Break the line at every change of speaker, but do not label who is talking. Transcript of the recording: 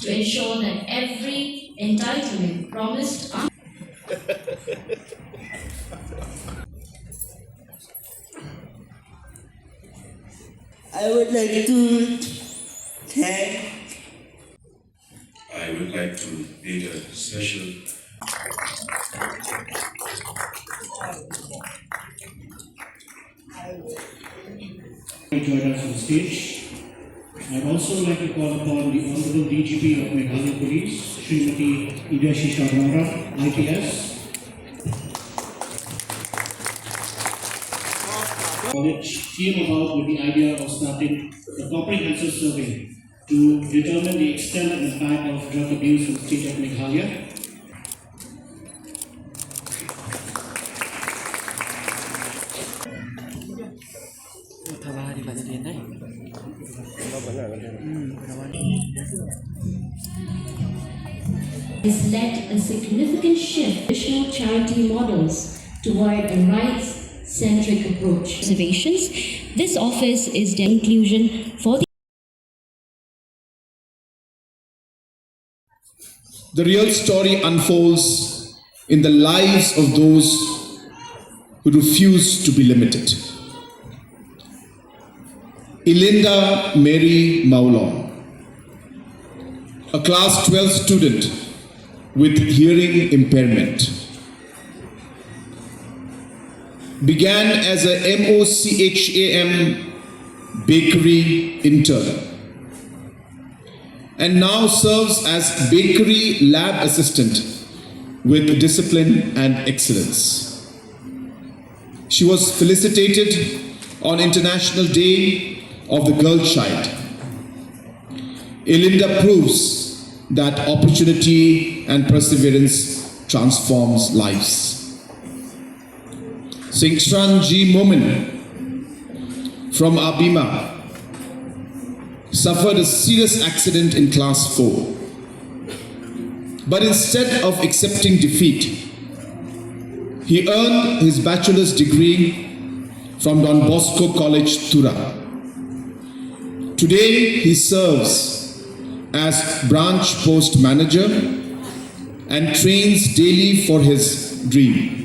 to ensure that every entitlement promised
I would like to thank.
I would like to make a special
join us on stage. I'd also like to call upon the Honorable DGP of Meghalaya Police, Srimati Idashisha Ramra, IPS. College came about with the idea of starting a comprehensive survey to determine the extent and impact of drug abuse in the state of Meghalaya.
has led a significant shift in traditional charity models toward a rights-centric approach. Observations. This office is the inclusion for
The real story unfolds in the lives of those who refuse to be limited. Elinda Mary Maulon, a class 12 student with hearing impairment, began as a MOCHAM bakery intern and now serves as bakery lab assistant with discipline and excellence. She was felicitated on International Day of the Girl Child. Elinda proves that opportunity and perseverance transforms lives. Singstran G. Momin from Abima suffered a serious accident in class 4. But instead of accepting defeat, he earned his bachelor's degree from Don Bosco College, Tura. Today, he serves as branch post manager and trains daily for his dream.